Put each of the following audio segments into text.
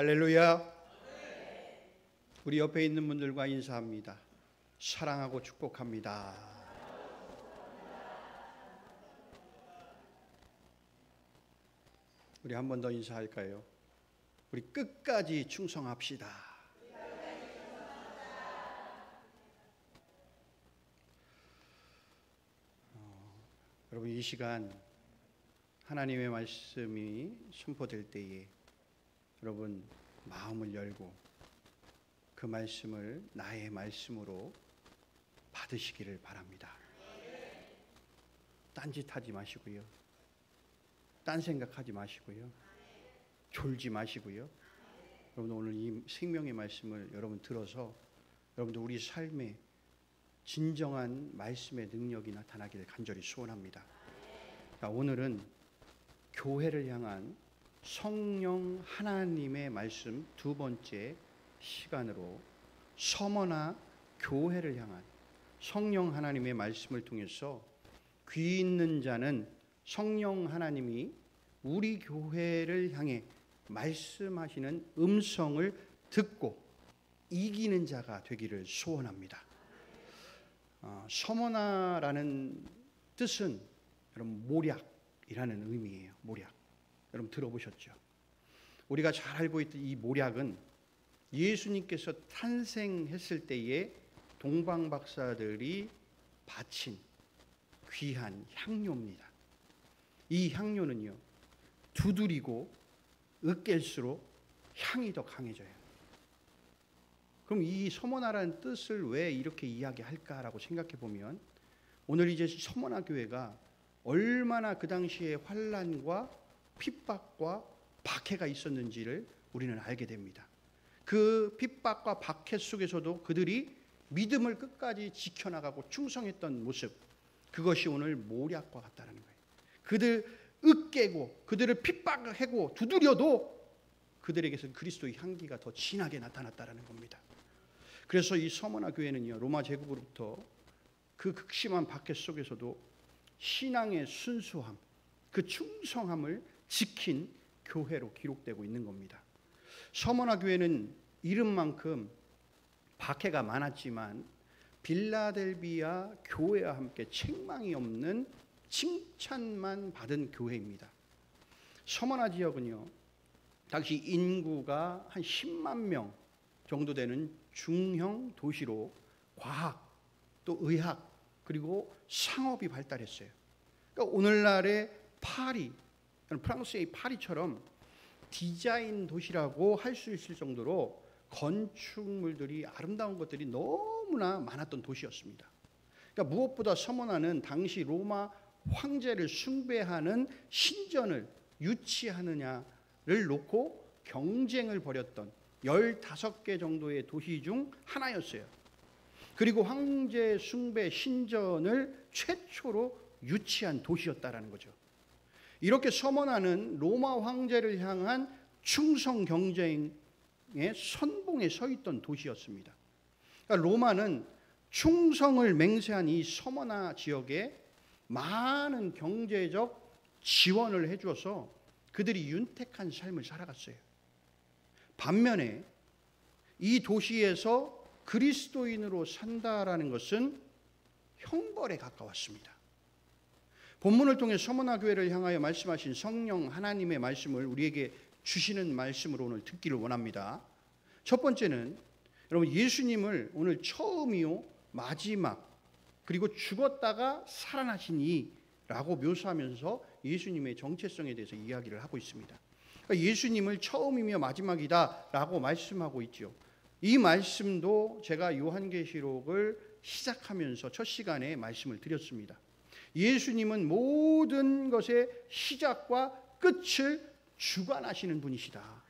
할렐루야. 우리 옆에 있는 분들과 인사합니다. 사랑하고 축복합니다. 우리 한 번 더 인사할까요? 우리 끝까지 충성합시다. 여러분, 이 시간 하나님의 말씀이 선포될 때에 여러분 마음을 열고 그 말씀을 나의 말씀으로 받으시기를 바랍니다. 딴짓하지 마시고요. 딴 생각하지 마시고요. 졸지 마시고요. 여러분, 오늘 이 생명의 말씀을 여러분 들어서 여러분도 우리 삶에 진정한 말씀의 능력이 나타나기를 간절히 소원합니다. 자, 오늘은 교회를 향한 성령 하나님의 말씀 두 번째 시간으로 서머나 교회를 향한 성령 하나님의 말씀을 통해서 귀 있는 자는 성령 하나님이 우리 교회를 향해 말씀하시는 음성을 듣고 이기는 자가 되기를 소원합니다. 서머나라는 뜻은 여러분 모략이라는 의미예요. 모략. 여러분 들어보셨죠? 우리가 잘 알고 있던 이 모략은 예수님께서 탄생했을 때에 동방박사들이 바친 귀한 향료입니다. 이 향료는요, 두드리고 으깰수록 향이 더 강해져요. 그럼 이 서머나라는 뜻을 왜 이렇게 이야기할까라고 생각해 보면, 오늘 이제 서머나 교회가 얼마나 그 당시에 환난과 핍박과 박해가 있었는지를 우리는 알게 됩니다. 그 핍박과 박해 속에서도 그들이 믿음을 끝까지 지켜나가고 충성했던 모습, 그것이 오늘 모략과 같다는 거예요. 그들 으깨고 그들을 핍박하고 두드려도 그들에게서 그리스도의 향기가 더 진하게 나타났다는 겁니다. 그래서 이 서머나 교회는요, 로마 제국으로부터 그 극심한 박해 속에서도 신앙의 순수함, 그 충성함을 지킨 교회로 기록되고 있는 겁니다. 서머나 교회는 이름만큼 박해가 많았지만 빌라델비아 교회와 함께 책망이 없는 칭찬만 받은 교회입니다. 서머나 지역은요, 당시 인구가 한 10만 명 정도 되는 중형 도시로 과학, 또 의학, 그리고 상업이 발달했어요. 그러니까 오늘날의 파리, 프랑스의 파리처럼 디자인 도시라고 할 수 있을 정도로 건축물들이, 아름다운 것들이 너무나 많았던 도시였습니다. 그러니까 무엇보다 서머나는 당시 로마 황제를 숭배하는 신전을 유치하느냐를 놓고 경쟁을 벌였던 15개 정도의 도시 중 하나였어요. 그리고 황제 숭배 신전을 최초로 유치한 도시였다라는 거죠. 이렇게 서머나는 로마 황제를 향한 충성 경쟁의 선봉에 서 있던 도시였습니다. 그러니까 로마는 충성을 맹세한 이 서머나 지역에 많은 경제적 지원을 해주어서 그들이 윤택한 삶을 살아갔어요. 반면에 이 도시에서 그리스도인으로 산다라는 것은 형벌에 가까웠습니다. 본문을 통해 서머나 교회를 향하여 말씀하신 성령 하나님의 말씀을 우리에게 주시는 말씀으로 오늘 듣기를 원합니다. 첫 번째는 여러분, 예수님을 오늘 처음이요 마지막, 그리고 죽었다가 살아나시니라고 묘사하면서 예수님의 정체성에 대해서 이야기를 하고 있습니다. 그러니까 예수님을 처음이며 마지막이다라고 말씀하고 있죠. 이 말씀도 제가 요한계시록을 시작하면서 첫 시간에 말씀을 드렸습니다. 예수님은 모든 것의 시작과 끝을 주관하시는 분이시다.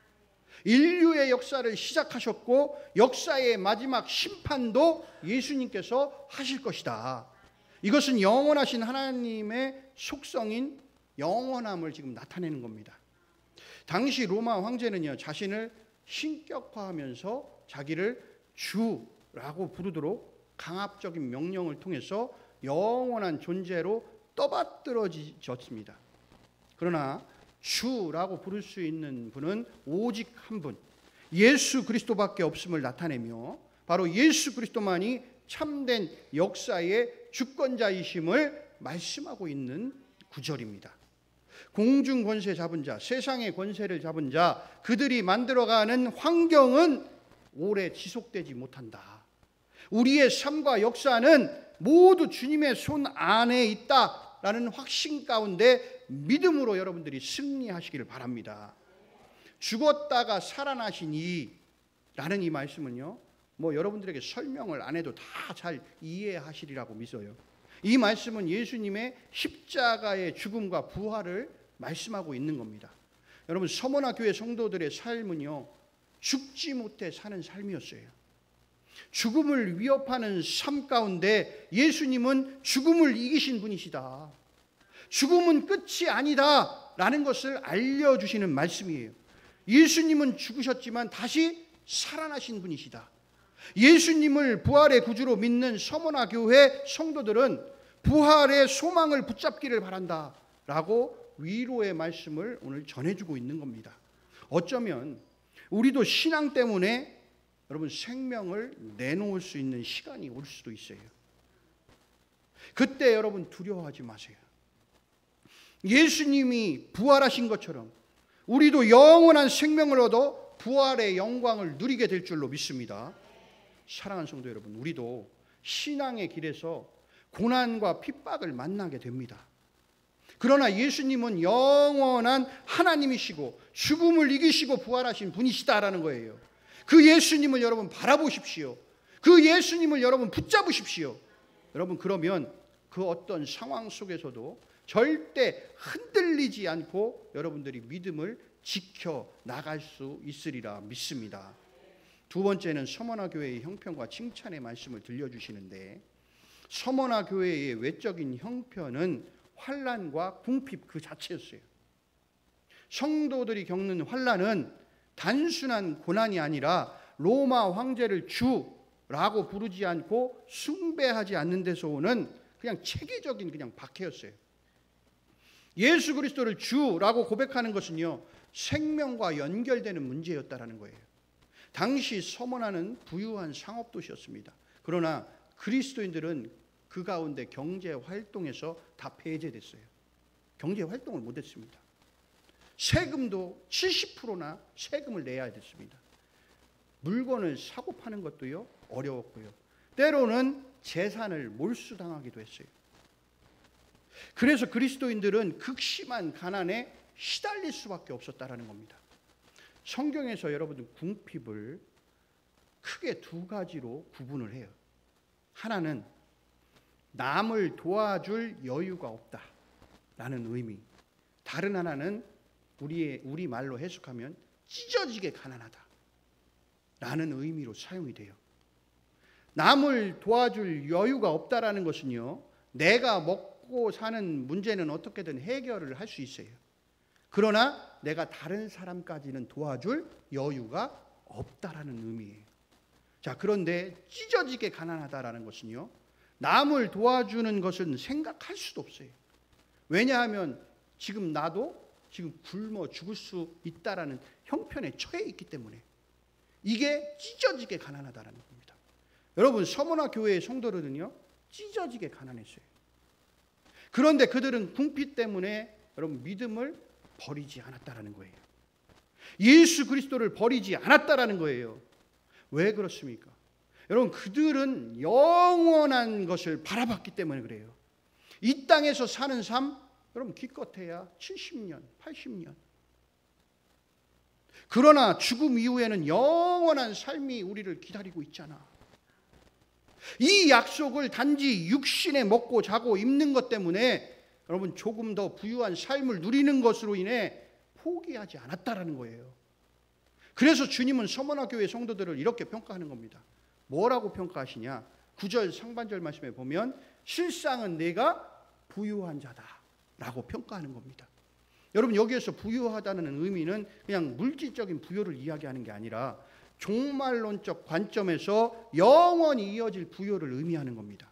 인류의 역사를 시작하셨고 역사의 마지막 심판도 예수님께서 하실 것이다. 이것은 영원하신 하나님의 속성인 영원함을 지금 나타내는 겁니다. 당시 로마 황제는요, 자신을 신격화하면서 자기를 주라고 부르도록 강압적인 명령을 통해서 영원한 존재로 떠받들어졌습니다. 그러나 주라고 부를 수 있는 분은 오직 한 분, 예수 그리스도밖에 없음을 나타내며 바로 예수 그리스도만이 참된 역사의 주권자이심을 말씀하고 있는 구절입니다. 공중 권세 잡은 자, 세상의 권세를 잡은 자, 그들이 만들어가는 환경은 오래 지속되지 못한다. 우리의 삶과 역사는 모두 주님의 손 안에 있다라는 확신 가운데 믿음으로 여러분들이 승리하시기를 바랍니다. 죽었다가 살아나시니 라는 이 말씀은요, 여러분들에게 설명을 안 해도 다 잘 이해하시리라고 믿어요. 이 말씀은 예수님의 십자가의 죽음과 부활을 말씀하고 있는 겁니다. 여러분, 서머나 교회 성도들의 삶은요, 죽지 못해 사는 삶이었어요. 죽음을 위협하는 삶 가운데 예수님은 죽음을 이기신 분이시다, 죽음은 끝이 아니다 라는 것을 알려주시는 말씀이에요. 예수님은 죽으셨지만 다시 살아나신 분이시다. 예수님을 부활의 구주로 믿는 서머나 교회 성도들은 부활의 소망을 붙잡기를 바란다 라고 위로의 말씀을 오늘 전해주고 있는 겁니다. 어쩌면 우리도 신앙 때문에 여러분 생명을 내놓을 수 있는 시간이 올 수도 있어요. 그때 여러분 두려워하지 마세요. 예수님이 부활하신 것처럼 우리도 영원한 생명을 얻어 부활의 영광을 누리게 될 줄로 믿습니다. 사랑하는 성도 여러분, 우리도 신앙의 길에서 고난과 핍박을 만나게 됩니다. 그러나 예수님은 영원한 하나님이시고 죽음을 이기시고 부활하신 분이시다라는 거예요. 그 예수님을 여러분 바라보십시오. 그 예수님을 여러분 붙잡으십시오. 여러분, 그러면 그 어떤 상황 속에서도 절대 흔들리지 않고 여러분들이 믿음을 지켜 나갈 수 있으리라 믿습니다. 두 번째는 서머나 교회의 형편과 칭찬의 말씀을 들려주시는데, 서머나 교회의 외적인 형편은 환난과 궁핍 그 자체였어요. 성도들이 겪는 환난은 단순한 고난이 아니라 로마 황제를 주라고 부르지 않고 숭배하지 않는 데서 오는 그냥 체계적인 그냥 박해였어요. 예수 그리스도를 주라고 고백하는 것은요, 생명과 연결되는 문제였다라는 거예요. 당시 서머나는 부유한 상업도시였습니다. 그러나 그리스도인들은 그 가운데 경제 활동에서 다 폐쇄됐어요. 경제 활동을 못했습니다. 세금도 70%나 세금을 내야 됐습니다. 물건을 사고 파는 것도요 어려웠고요. 때로는 재산을 몰수당하기도 했어요. 그래서 그리스도인들은 극심한 가난에 시달릴 수밖에 없었다라는 겁니다. 성경에서 여러분들 궁핍을 크게 두 가지로 구분을 해요. 하나는 남을 도와줄 여유가 없다라는 의미, 다른 하나는 우리 말로 해석하면 찢어지게 가난하다라는 의미로 사용이 돼요. 남을 도와줄 여유가 없다라는 것은요, 내가 먹고 사는 문제는 어떻게든 해결을 할 수 있어요. 그러나 내가 다른 사람까지는 도와줄 여유가 없다라는 의미예요. 자, 그런데 찢어지게 가난하다라는 것은요, 남을 도와주는 것은 생각할 수도 없어요. 왜냐하면 지금 나도 지금 굶어 죽을 수 있다라는 형편에 처해 있기 때문에 이게 찢어지게 가난하다라는 겁니다. 여러분, 서머나 교회의 성도들은요 찢어지게 가난했어요. 그런데 그들은 궁핍 때문에 여러분 믿음을 버리지 않았다라는 거예요. 예수 그리스도를 버리지 않았다라는 거예요. 왜 그렇습니까? 여러분, 그들은 영원한 것을 바라봤기 때문에 그래요. 이 땅에서 사는 삶, 여러분 기껏해야 70년, 80년. 그러나 죽음 이후에는 영원한 삶이 우리를 기다리고 있잖아. 이 약속을 단지 육신에 먹고 자고 입는 것 때문에 여러분 조금 더 부유한 삶을 누리는 것으로 인해 포기하지 않았다라는 거예요. 그래서 주님은 서머나 교회 성도들을 이렇게 평가하는 겁니다. 뭐라고 평가하시냐? 9절 상반절 말씀에 보면 실상은 내가 부유한 자다라고 평가하는 겁니다. 여러분, 여기에서 부유하다는 의미는 그냥 물질적인 부유를 이야기하는 게 아니라 종말론적 관점에서 영원히 이어질 부유를 의미하는 겁니다.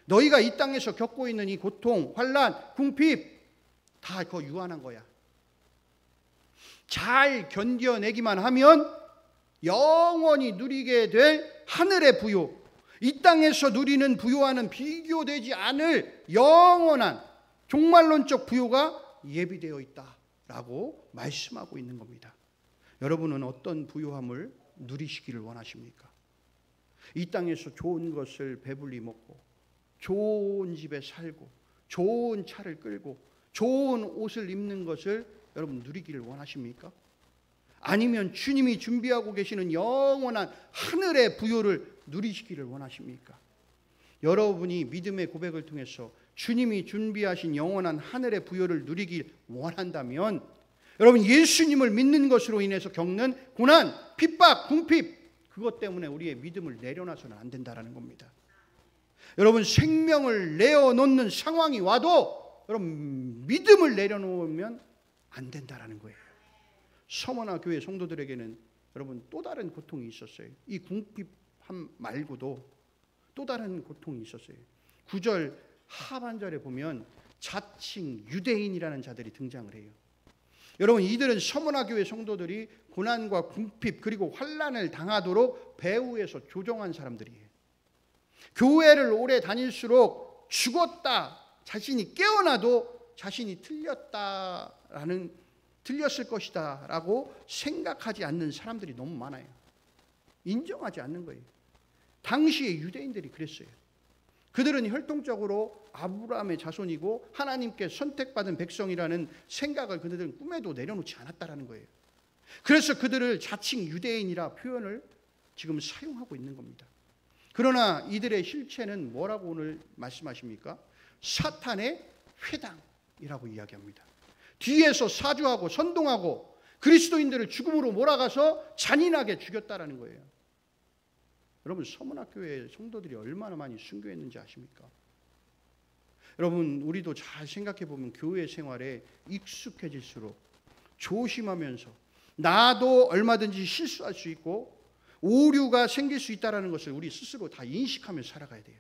너희가 이 땅에서 겪고 있는 이 고통, 환난, 궁핍 다 그거 유한한 거야. 잘 견뎌내기만 하면 영원히 누리게 될 하늘의 부요, 이 땅에서 누리는 부요와는 비교되지 않을 영원한 종말론적 부요가 예비되어 있다라고 말씀하고 있는 겁니다. 여러분은 어떤 부요함을 누리시기를 원하십니까? 이 땅에서 좋은 것을 배불리 먹고 좋은 집에 살고 좋은 차를 끌고 좋은 옷을 입는 것을 여러분 누리기를 원하십니까? 아니면 주님이 준비하고 계시는 영원한 하늘의 부요를 누리시기를 원하십니까? 여러분이 믿음의 고백을 통해서 주님이 준비하신 영원한 하늘의 부요를 누리길 원한다면 여러분 예수님을 믿는 것으로 인해서 겪는 고난, 핍박, 궁핍, 그것 때문에 우리의 믿음을 내려놔서는 안 된다는 겁니다. 여러분 생명을 내어놓는 상황이 와도 여러분 믿음을 내려놓으면 안 된다는 거예요. 서머나 교회 성도들에게는 여러분 또 다른 고통이 있었어요. 이 궁핍함 말고도 또 다른 고통이 있었어요. 9절 하반절에 보면 자칭 유대인이라는 자들이 등장을 해요. 여러분 이들은 서머나 교회 성도들이 고난과 궁핍 그리고 환난을 당하도록 배후에서 조종한 사람들이에요. 교회를 오래 다닐수록 죽었다 자신이 깨어나도 자신이 틀렸을 것이다 라고 생각하지 않는 사람들이 너무 많아요. 인정하지 않는 거예요. 당시의 유대인들이 그랬어요. 그들은 혈통적으로 아브라함의 자손이고 하나님께 선택받은 백성이라는 생각을 그들은 꿈에도 내려놓지 않았다는 거예요. 그래서 그들을 자칭 유대인이라 표현을 지금 사용하고 있는 겁니다. 그러나 이들의 실체는 뭐라고 오늘 말씀하십니까? 사탄의 회당이라고 이야기합니다. 뒤에서 사주하고 선동하고 그리스도인들을 죽음으로 몰아가서 잔인하게 죽였다라는 거예요. 여러분 서문학교의 성도들이 얼마나 많이 순교했는지 아십니까? 여러분 우리도 잘 생각해 보면 교회 생활에 익숙해질수록 조심하면서 나도 얼마든지 실수할 수 있고 오류가 생길 수 있다는 것을 우리 스스로 다 인식하면서 살아가야 돼요.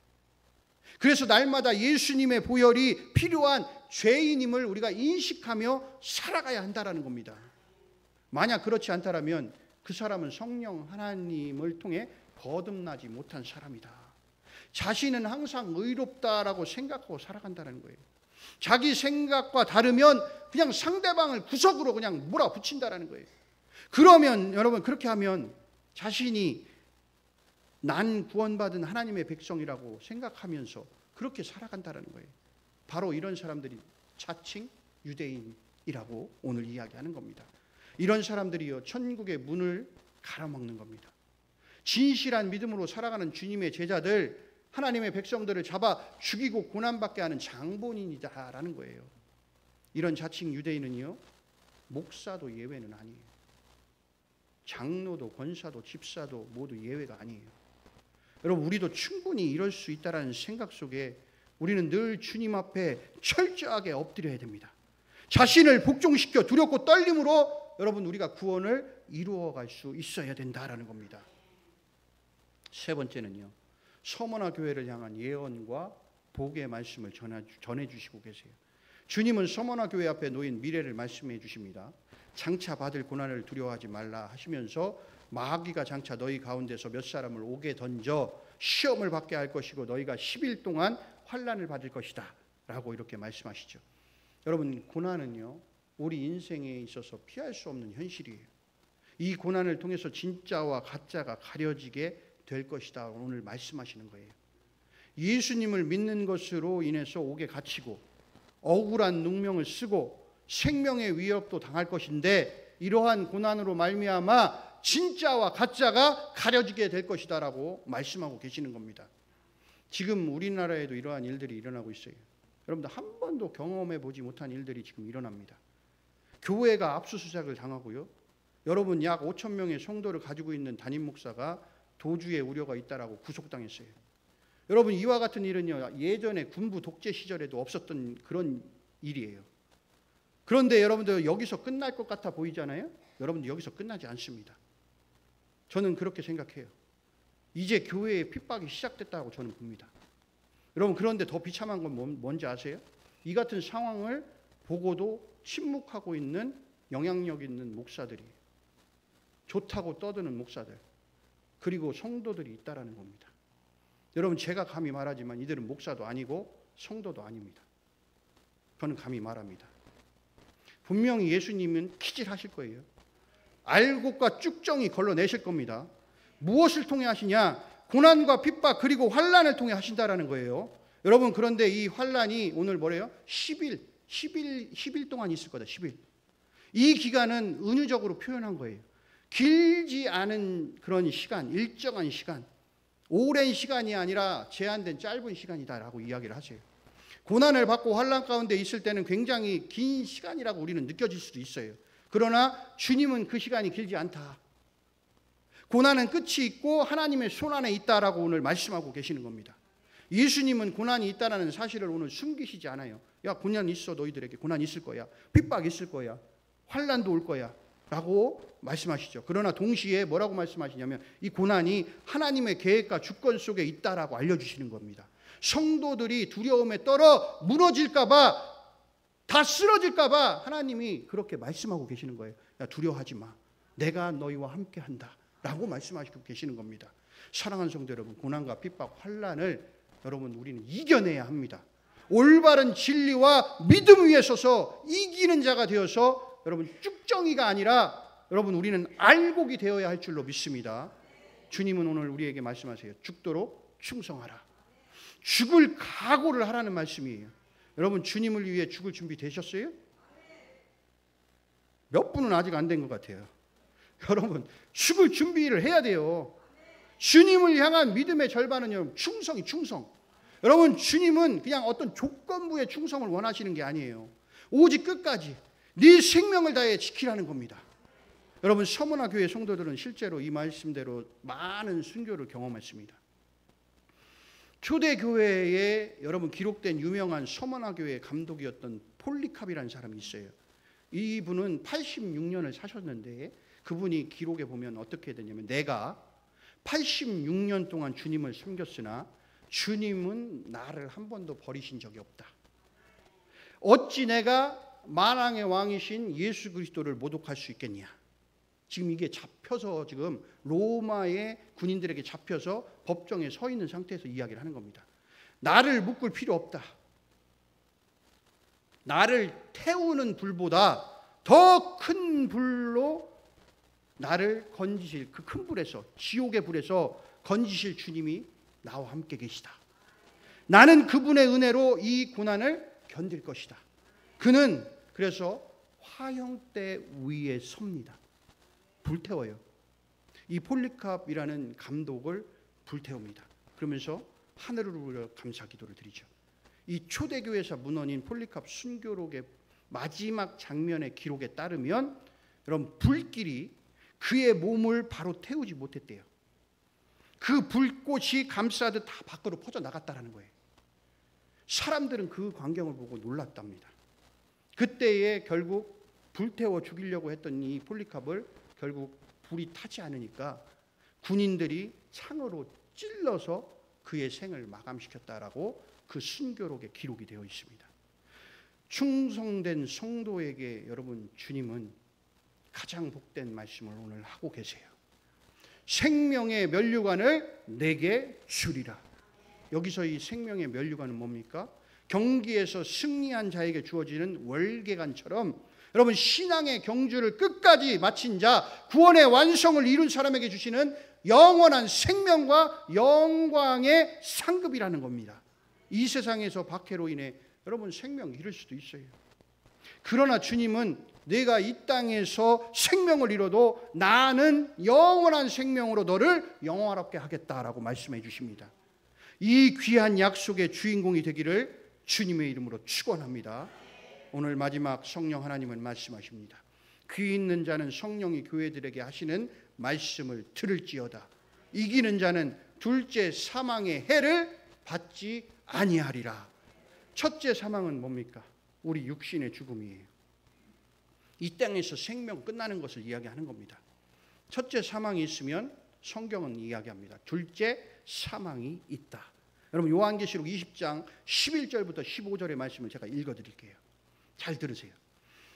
그래서 날마다 예수님의 보혈이 필요한 죄인임을 우리가 인식하며 살아가야 한다는 겁니다. 만약 그렇지 않다면 그 사람은 성령 하나님을 통해 거듭나지 못한 사람이다. 자신은 항상 의롭다라고 생각하고 살아간다는 거예요. 자기 생각과 다르면 그냥 상대방을 구석으로 그냥 몰아붙인다는 거예요. 그러면 여러분 그렇게 하면 자신이 난 구원받은 하나님의 백성이라고 생각하면서 그렇게 살아간다는 거예요. 바로 이런 사람들이 자칭 유대인이라고 오늘 이야기하는 겁니다. 이런 사람들이요 천국의 문을 가로막는 겁니다. 진실한 믿음으로 살아가는 주님의 제자들, 하나님의 백성들을 잡아 죽이고 고난받게 하는 장본인이다라는 거예요. 이런 자칭 유대인은요 목사도 예외는 아니에요. 장로도 권사도 집사도 모두 예외가 아니에요. 여러분 우리도 충분히 이럴 수 있다라는 생각 속에 우리는 늘 주님 앞에 철저하게 엎드려야 됩니다. 자신을 복종시켜 두렵고 떨림으로 여러분 우리가 구원을 이루어갈 수 있어야 된다라는 겁니다. 세 번째는요 서머나 교회를 향한 예언과 복의 말씀을 전해주시고 계세요. 주님은 서머나 교회 앞에 놓인 미래를 말씀해 주십니다. 장차 받을 고난을 두려워하지 말라 하시면서 마귀가 장차 너희 가운데서 몇 사람을 옥에 던져 시험을 받게 할 것이고 너희가 10일 동안 환난을 받을 것이다 라고 이렇게 말씀하시죠. 여러분 고난은요 우리 인생에 있어서 피할 수 없는 현실이에요. 이 고난을 통해서 진짜와 가짜가 가려지게 될 것이다 오늘 말씀하시는 거예요. 예수님을 믿는 것으로 인해서 옥에 갇히고 억울한 누명을 쓰고 생명의 위협도 당할 것인데 이러한 고난으로 말미암아 진짜와 가짜가 가려지게 될 것이다라고 말씀하고 계시는 겁니다. 지금 우리나라에도 이러한 일들이 일어나고 있어요. 여러분들 한 번도 경험해 보지 못한 일들이 지금 일어납니다. 교회가 압수수색을 당하고요. 여러분 약 5천 명의 성도를 가지고 있는 담임 목사가 도주의 우려가 있다라고 구속당했어요. 여러분 이와 같은 일은요 예전에 군부 독재 시절에도 없었던 그런 일이에요. 그런데 여러분들 여기서 끝날 것 같아 보이잖아요. 여러분들 여기서 끝나지 않습니다. 저는 그렇게 생각해요. 이제 교회의 핍박이 시작됐다고 저는 봅니다. 여러분 그런데 더 비참한 건 뭔지 아세요? 이 같은 상황을 보고도 침묵하고 있는 영향력 있는 목사들이 좋다고 떠드는 목사들 그리고 성도들이 있다라는 겁니다. 여러분 제가 감히 말하지만 이들은 목사도 아니고 성도도 아닙니다. 저는 감히 말합니다. 분명히 예수님은 키질하실 거예요. 알곡과 쭉정이 걸러내실 겁니다. 무엇을 통해 하시냐? 고난과 핍박 그리고 환난을 통해 하신다라는 거예요. 여러분 그런데 이 환난이 오늘 뭐래요? 10일 동안 있을 거다. 10일. 이 기간은 은유적으로 표현한 거예요. 길지 않은 그런 시간, 일정한 시간, 오랜 시간이 아니라 제한된 짧은 시간이다라고 이야기를 하세요. 고난을 받고 환난 가운데 있을 때는 굉장히 긴 시간이라고 우리는 느껴질 수도 있어요. 그러나 주님은 그 시간이 길지 않다. 고난은 끝이 있고 하나님의 손안에 있다라고 오늘 말씀하고 계시는 겁니다. 예수님은 고난이 있다라는 사실을 오늘 숨기시지 않아요. 야, 고난 있어. 너희들에게 고난 있을 거야. 핍박 있을 거야. 환난도 올 거야 라고 말씀하시죠. 그러나 동시에 뭐라고 말씀하시냐면 이 고난이 하나님의 계획과 주권 속에 있다라고 알려주시는 겁니다. 성도들이 두려움에 떨어 무너질까 봐, 다 쓰러질까 봐 하나님이 그렇게 말씀하고 계시는 거예요. 야, 두려워하지 마. 내가 너희와 함께 한다 라고 말씀하시고 계시는 겁니다. 사랑하는 성도 여러분, 고난과 핍박, 환난을 여러분 우리는 이겨내야 합니다. 올바른 진리와 믿음 위에 서서 이기는 자가 되어서 여러분 쭉정이가 아니라 여러분 우리는 알곡이 되어야 할 줄로 믿습니다. 주님은 오늘 우리에게 말씀하세요. 죽도록 충성하라. 죽을 각오를 하라는 말씀이에요. 여러분 주님을 위해 죽을 준비 되셨어요? 몇 분은 아직 안 된 것 같아요. 여러분 죽을 준비를 해야 돼요. 주님을 향한 믿음의 절반은 여러분 충성이 충성. 여러분 주님은 그냥 어떤 조건부의 충성을 원하시는 게 아니에요. 오직 끝까지 네 생명을 다해 지키라는 겁니다. 여러분 서문화 교회 성도들은 실제로 이 말씀대로 많은 순교를 경험했습니다. 초대교회에 여러분 기록된 유명한 서문화 교회 감독이었던 폴리캅이라는 사람이 있어요. 이분은 86년을 사셨는데 그분이 기록에 보면 어떻게 되냐면 내가 86년 동안 주님을 섬겼으나 주님은 나를 한 번도 버리신 적이 없다. 어찌 내가 만왕의 왕이신 예수 그리스도를 모독할 수 있겠냐. 지금 이게 잡혀서 지금 로마의 군인들에게 잡혀서 법정에 서 있는 상태에서 이야기를 하는 겁니다. 나를 묶을 필요 없다. 나를 태우는 불보다 더 큰 불로 나를 건지실 그 큰 불에서 지옥의 불에서 건지실 주님이 나와 함께 계시다. 나는 그분의 은혜로 이 고난을 견딜 것이다. 그는 그래서 화형대 위에 섭니다. 불태워요. 이 폴리캅이라는 감독을 불태웁니다. 그러면서 하늘을 우러 감사 기도를 드리죠. 이 초대교회사 문헌인 폴리캅 순교록의 마지막 장면의 기록에 따르면 여러분 불길이 그의 몸을 바로 태우지 못했대요. 그 불꽃이 감싸듯 다 밖으로 퍼져나갔다는 거예요. 사람들은 그 광경을 보고 놀랐답니다. 그때에 결국 불태워 죽이려고 했던 이 폴리캅을 결국 불이 타지 않으니까 군인들이 창으로 찔러서 그의 생을 마감시켰다라고 그 순교록에 기록이 되어 있습니다. 충성된 성도에게 여러분 주님은 가장 복된 말씀을 오늘 하고 계세요. 생명의 면류관을 내게 주리라. 여기서 이 생명의 면류관은 뭡니까? 경기에서 승리한 자에게 주어지는 월계관처럼 여러분 신앙의 경주를 끝까지 마친 자, 구원의 완성을 이룬 사람에게 주시는 영원한 생명과 영광의 상급이라는 겁니다. 이 세상에서 박해로 인해 여러분 생명 잃을 수도 있어요. 그러나 주님은 내가 이 땅에서 생명을 잃어도 나는 영원한 생명으로 너를 영화롭게 하겠다라고 말씀해 주십니다. 이 귀한 약속의 주인공이 되기를 주님의 이름으로 축원합니다. 오늘 마지막 성령 하나님은 말씀하십니다. 귀 있는 자는 성령이 교회들에게 하시는 말씀을 들을지어다. 이기는 자는 둘째 사망의 해를 받지 아니하리라. 첫째 사망은 뭡니까? 우리 육신의 죽음이에요. 이 땅에서 생명 끝나는 것을 이야기하는 겁니다. 첫째 사망이 있으면 성경은 이야기합니다. 둘째 사망이 있다. 여러분 요한계시록 20장 11절부터 15절의 말씀을 제가 읽어드릴게요. 잘 들으세요.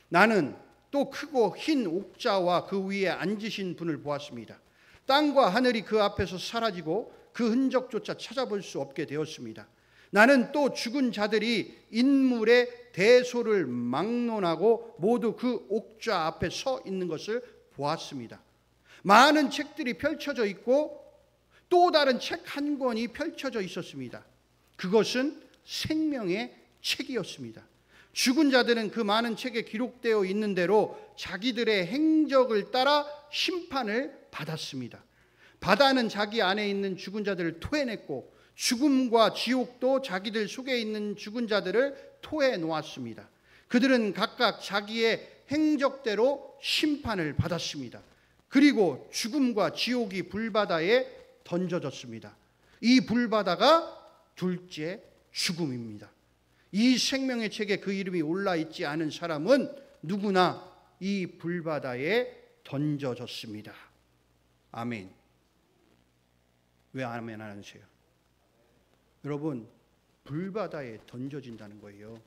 나는 또 크고 흰 옥자와 그 위에 앉으신 분을 보았습니다. 땅과 하늘이 그 앞에서 사라지고 그 흔적조차 찾아볼 수 없게 되었습니다. 나는 또 죽은 자들이 인물의 대소를 막론하고 모두 그 옥좌 앞에 서 있는 것을 보았습니다. 많은 책들이 펼쳐져 있고 또 다른 책 한 권이 펼쳐져 있었습니다. 그것은 생명의 책이었습니다. 죽은 자들은 그 많은 책에 기록되어 있는 대로 자기들의 행적을 따라 심판을 받았습니다. 바다는 자기 안에 있는 죽은 자들을 토해냈고 죽음과 지옥도 자기들 속에 있는 죽은 자들을 토해 놓았습니다. 그들은 각각 자기의 행적대로 심판을 받았습니다. 그리고 죽음과 지옥이 불바다에 던져졌습니다. 이 불바다가 둘째 죽음입니다. 이 생명의 책에 그 이름이 올라 있지 않은 사람은 누구나 이 불바다에 던져졌습니다. 아멘. 왜 아멘 안 하세요? 여러분, 불바다에 던져진다는 거예요.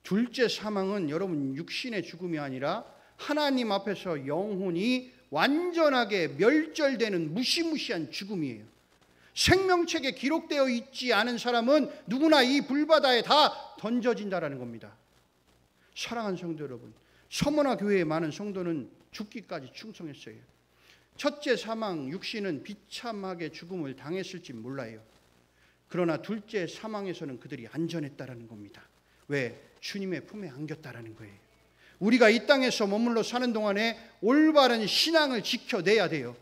둘째 사망은 여러분 육신의 죽음이 아니라 하나님 앞에서 영혼이 완전하게 멸절되는 무시무시한 죽음이에요. 생명책에 기록되어 있지 않은 사람은 누구나 이 불바다에 다 던져진다라는 겁니다. 사랑하는 성도 여러분, 서머나 교회의 많은 성도는 죽기까지 충성했어요. 첫째 사망 육신은 비참하게 죽음을 당했을지 몰라요. 그러나 둘째 사망에서는 그들이 안전했다라는 겁니다. 왜? 주님의 품에 안겼다라는 거예요. 우리가 이 땅에서 머물러 사는 동안에 올바른 신앙을 지켜내야 돼요.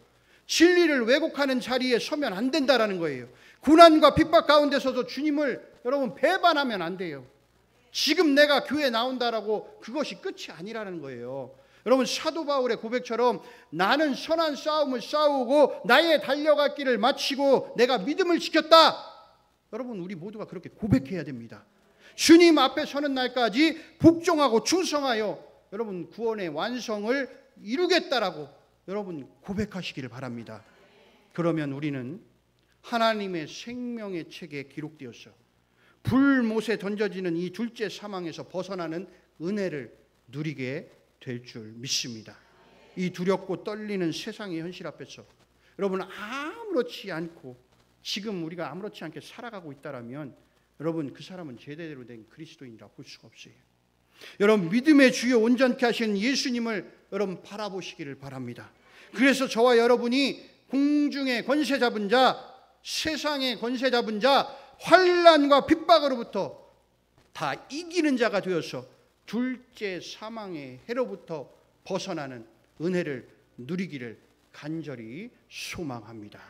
진리를 왜곡하는 자리에 서면 안 된다라는 거예요. 고난과 핍박 가운데서도 주님을 여러분 배반하면 안 돼요. 지금 내가 교회에 나온다라고 그것이 끝이 아니라는 거예요. 여러분, 사도 바울의 고백처럼 나는 선한 싸움을 싸우고 나의 달려갈 길을 마치고 내가 믿음을 지켰다. 여러분, 우리 모두가 그렇게 고백해야 됩니다. 주님 앞에 서는 날까지 복종하고 충성하여 여러분 구원의 완성을 이루겠다라고 여러분 고백하시기를 바랍니다. 그러면 우리는 하나님의 생명의 책에 기록되어서 불못에 던져지는 이 둘째 사망에서 벗어나는 은혜를 누리게 될 줄 믿습니다. 이 두렵고 떨리는 세상의 현실 앞에서 여러분 아무렇지 않고 지금 우리가 아무렇지 않게 살아가고 있다라면 여러분 그 사람은 제대로 된 그리스도인이라고 볼 수가 없어요. 여러분 믿음의 주요 온전케 하신 예수님을 여러분 바라보시기를 바랍니다. 그래서 저와 여러분이 공중의 권세 잡은 자, 세상의 권세 잡은 자, 환난과 핍박으로부터 다 이기는 자가 되어서 둘째 사망의 해로부터 벗어나는 은혜를 누리기를 간절히 소망합니다.